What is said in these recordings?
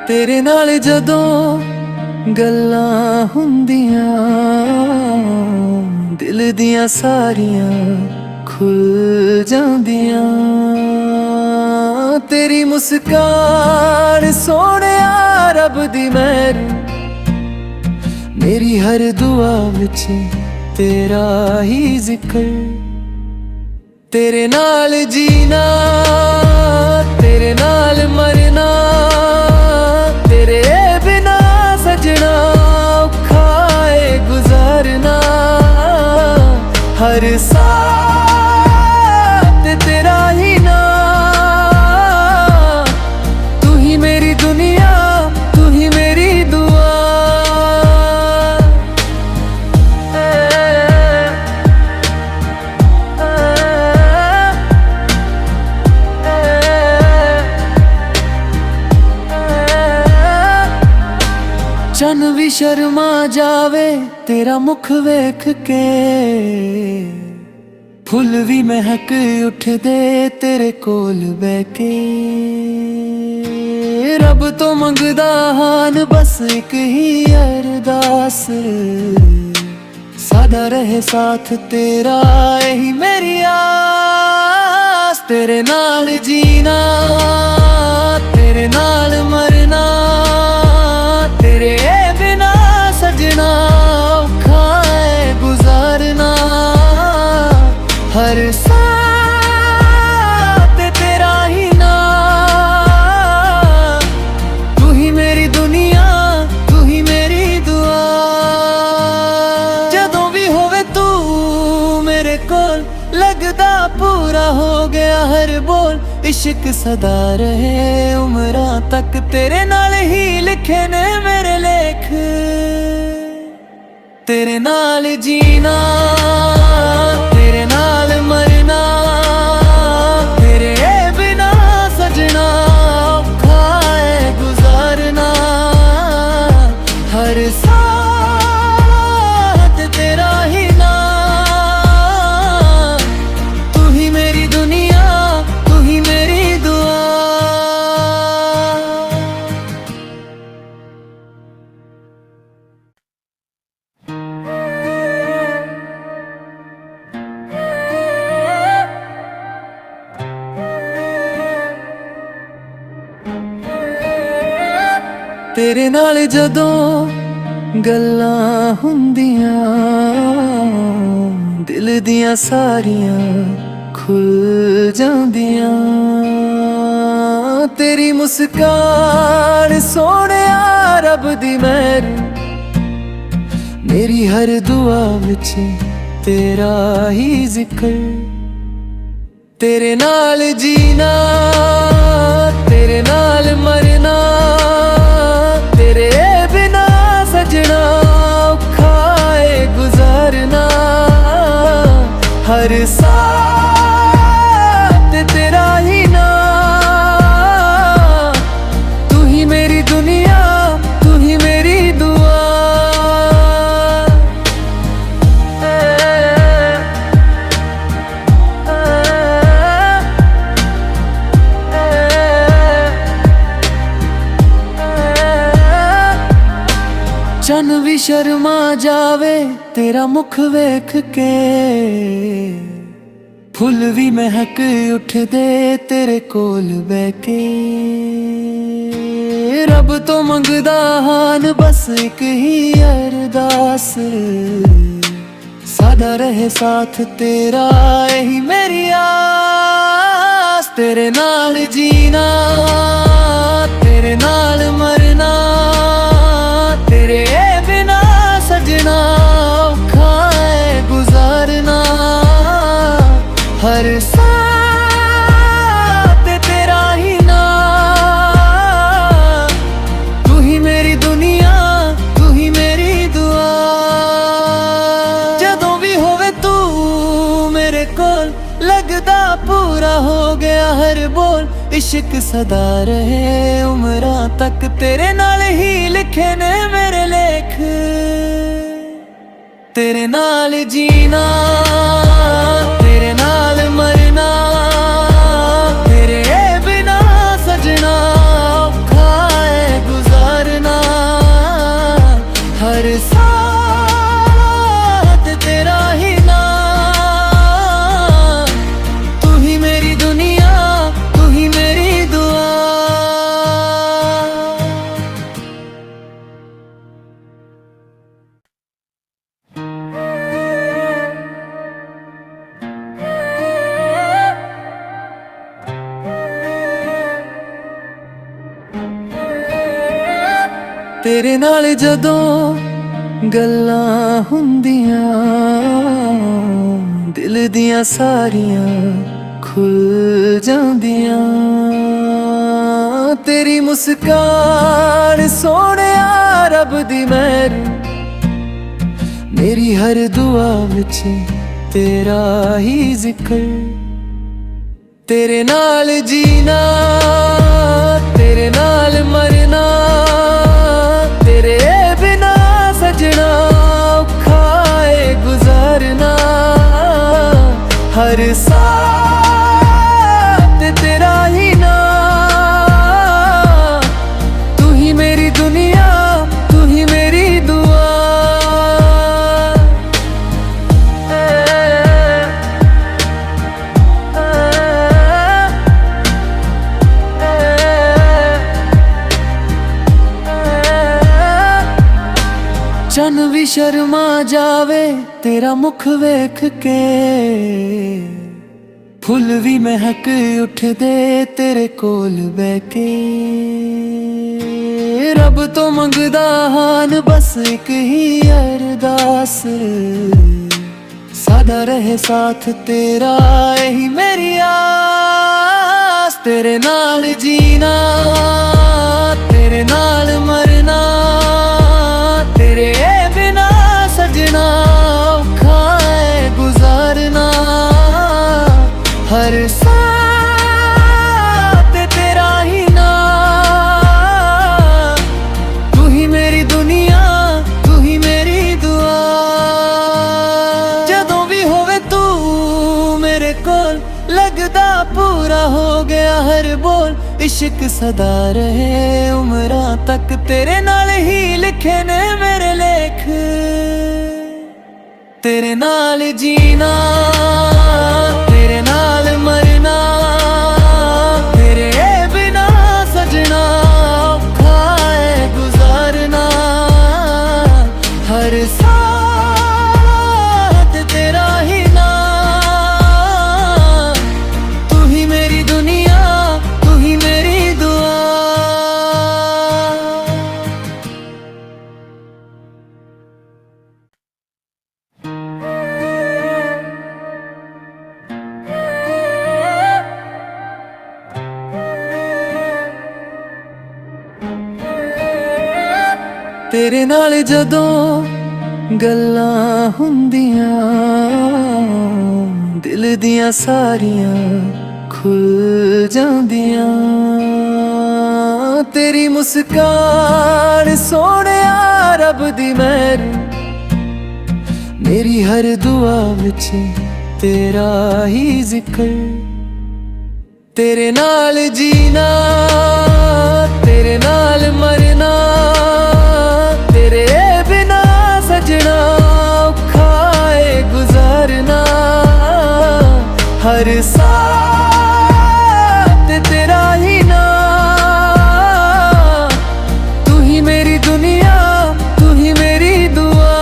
तेरे नाल जदों गल्लां हुंदियां दिल दियां सारियां खुल जांदियां। तेरी मुस्कान सोहणिया रब दी मेहर, मेरी हर दुआ विच तेरा ही जिक्र। तेरे नाल जीना तेरे नाल मरना, तेरे बिना सजना औखा है गुजारना। हर साथ तेरा ही नाम, तू ही मेरी दुनिया तू ही मेरी दुआ। चन भी शर्मा जावे तेरा मुख वेख के, फुल भी महक उठदे तेरे कोल बैके। रब तो मंगदा हान बस एक ही अरदास, सादा रहे साथ तेरा यही मेरी आस। तेरे नाल जीना तेरे नाल मरना, तेरे बिना सजना औखा है गुजारना। हर साथ तेरा ही नाम, तू ही मेरी दुनिया तू ही मेरी दुआ। जदों भी होवे तू मेरे कोल, लगदा पूरा हो गया हर बोल। इश्क सदा रहे उमरां तक, तेरे नाल ही लिखे ने मेरे लेख। तेरे नाल जीना तेरे नाल मरना, तेरे बिना सजना औखा है गुजारना। हर साथ तेरा ही नाम, तू ही मेरी दुनिया तू ही मेरी दुआ। तेरे नाल जदों गल्लां हुंदियां दिल दियां सारियां खुल जांदियां। तेरी मुस्कान सोहणिया रब दी मेहर, मेरी हर दुआ विच तेरा ही जिक्र। तेरे नाल जीना तेरे नाल मरना, तेरे बिना सजना औखा है गुजारना। हर साथ तेरा ही नाम, तू ही मेरी दुनिया तू ही मेरी दुआ। चन भी शर्मा जावे तेरा मुख वेख के, फुल भी महक उठदे तेरे कोल बैके। रब तो मंगदा हान बस एक ही अरदास, सादा रहे साथ तेरा यही मेरी आस। तेरे नाल जीना तेरे नाल मरना, तेरे बिना सजना औखा है गुजारना। हर साथ तेरा ही नाम, तू ही मेरी दुनिया तू ही मेरी दुआ। जदों भी होवे तू मेरे कोल, लगदा पूरा हो गया हर बोल। इश्क सदा रहे उमरां तक, तेरे नाल ही लिखे ने मेरे लेख। तेरे नाल जीना तेरे नाल मरना, तेरे बिना सजना औखा है गुजारना। हर साथ तेरा ही नाम। तू ही मेरी दुनिया, तू ही मेरी दुआ। तेरे नाल जदों गल्लां हुंदियां, दिल दियां सारियां खुल जांदियां। तेरी मुस्कान सोहणिया रब दी मेहर, मेरी हर दुआ विच तेरा ही जिक्र। तेरे नाल जीना, तेरे नाल मरना, तेरे बिना सजना औखा है गुजारना। हर साथ तेरा ही नाम। तू ही मेरी दुनिया, तू ही मेरी दुआ। चन भी शर्मा जावे तेरा मुख वेख के, फुल भी महक उठदे तेरे कोल बैके। रब तो मंगदा हान बस एक ही अरदास, सादा रहे साथ तेरा यही मेरी आस। तेरे नाल जीना, तेरे नाल मरना, तेरे बिना सजना औखा है गुजारना। हर साथ तेरा ही नाम। तू ही मेरी दुनिया, तू ही मेरी दुआ। जदों भी होवे तू मेरे कोल, लगदा पूरा हो गया हर बोल। इश्क सदा रहे उमरां तक, तेरे नाल ही लिखे ने मेरे लेख। तेरे नाल जीना, तेरे नाल मरना, तेरे बिना सजना औखा है गुजारना। हर साथ तेरा ही नाम। तू ही मेरी दुनिया, तू ही मेरी दुआ। तेरे नाल जदों गल्लां हुंदियां, दिल दियां सारियां खुल जांदियां। तेरी मुस्कान सोहणिया रब दी मेहर, मेरी हर दुआ विच तेरा ही जिक्र। तेरे नाल जीना, तेरे नाल मरना, तेरे बिना सजना औखा है गुजारना। हर साथ तेरा ही नाम। तू ही मेरी दुनिया, तू ही मेरी दुआ।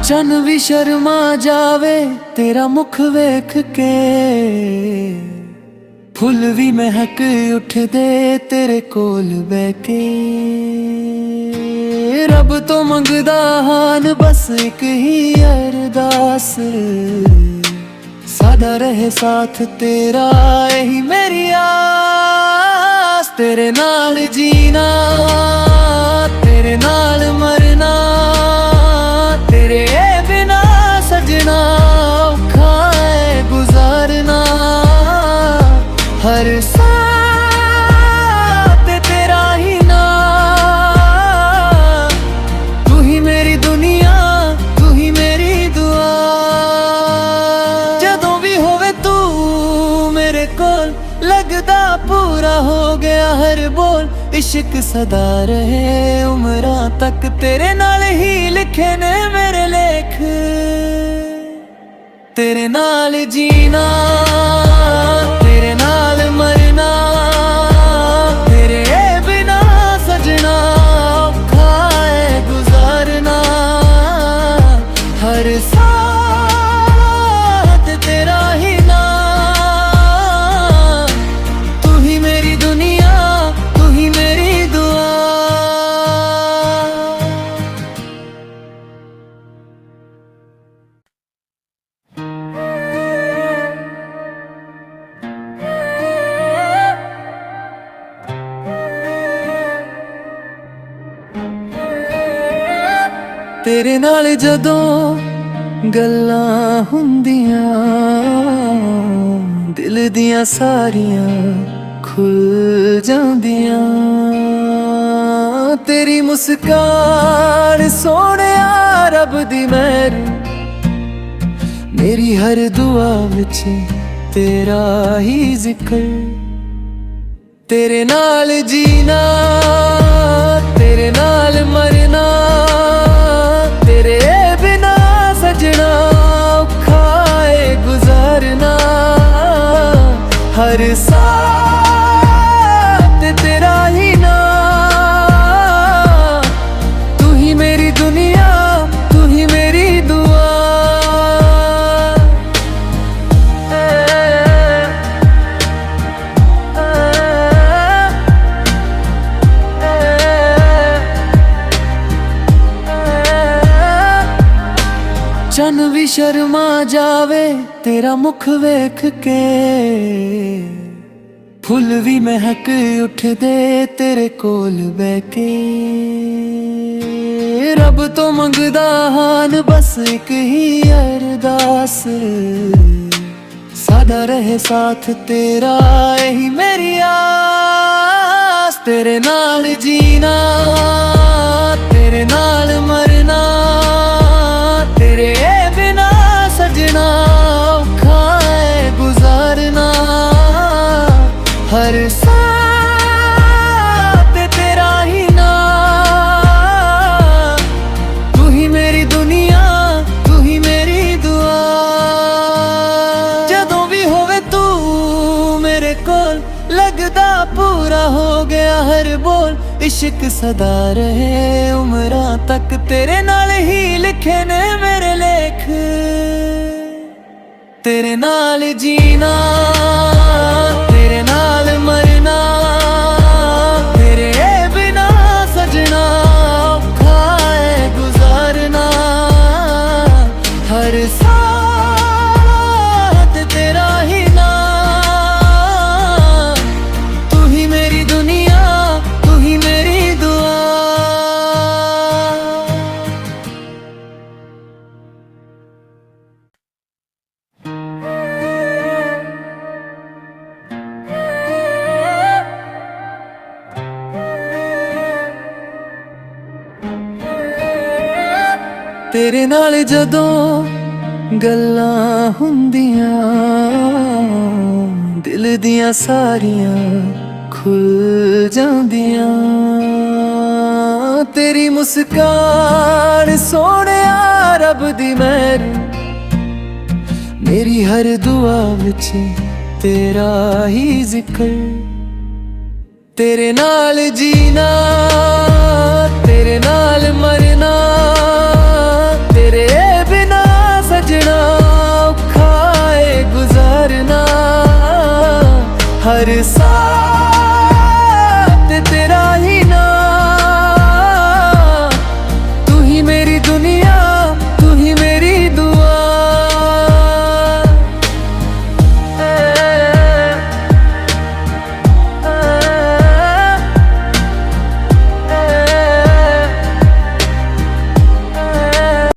चन भी शर्मा जावे तेरा मुख वेख के, फुल भी महक उठदे तेरे कोल बैके। रब तो मंगदा हान बस एक ही अरदास, सादा रहे साथ तेरा यही मेरी आस। तेरे नाल जीना, तेरे नाल मरना, तेरे बिना सजना औखा है गुजारना। हर साथ तेरा ही नाम। तू ही मेरी दुनिया, पूरा हो गया हर बोल, इश्क सदा रहे उम्रां तक, तेरे नाल ही लिखे ने मेरे लेख। तेरे नाल जीना, तेरे नाल मरना, तेरे बिना सजना औखा है गुजारना। हर साथ तेरा ही नाम, तू ही मेरी दुनिया, तू ही मेरी दुआ। तेरे नाल जदों गल्लां हुंदियां, दिल दियां सारियां खुल जांदियां। तेरी मुस्कान सोहणिया रब दी मेहर, मेरी हर दुआ विच तेरा ही जिक्र। तेरे नाल जीना, तेरे नाल मरना, तेरे बिना सजना औखा है गुजारना। हर साथ तेरा ही नाम, तू ही मेरी दुनिया, तू ही मेरी दुआ। चन भी शर्मा जावे तेरा मुख वेख के, फुल भी महक उठदे तेरे कोल बैके। रब तो मंगदा हान बस एक ही अरदास, सादा रहे साथ तेरा यही मेरी आस। तेरे नाल जीना, तेरे नाल मरना, तेरे बिना सजना औखा है गुजारना। हर साथ तेरा ही नाम, तू ही मेरी दुनिया, तू ही मेरी दुआ। जदों भी होवे तू मेरे कोल, लगदा पूरा हो गया हर बोल, इश्क सदा रहे उम्रां तक, तेरे नाल ही लिखे ने मेरे लेख। तेरे नाल जीना, तेरे नाल मरना, तेरे बिना सजना औखा है गुजारना। हर साथ तेरा ही नाम, तू ही मेरी दुनिया, तू ही मेरी दुआ। तेरे नाल जदों गल्लां हुंदियां, दिल दियां सारियां खुल जांदियां। तेरी मुस्कान सोहणिया रब दी मेहर, मेरी हर दुआ विच तेरा ही जिक्र। तेरे नाल जीना, तेरे नाल मरना, तेरे बिना सजना औखा है गुजारना। हर साथ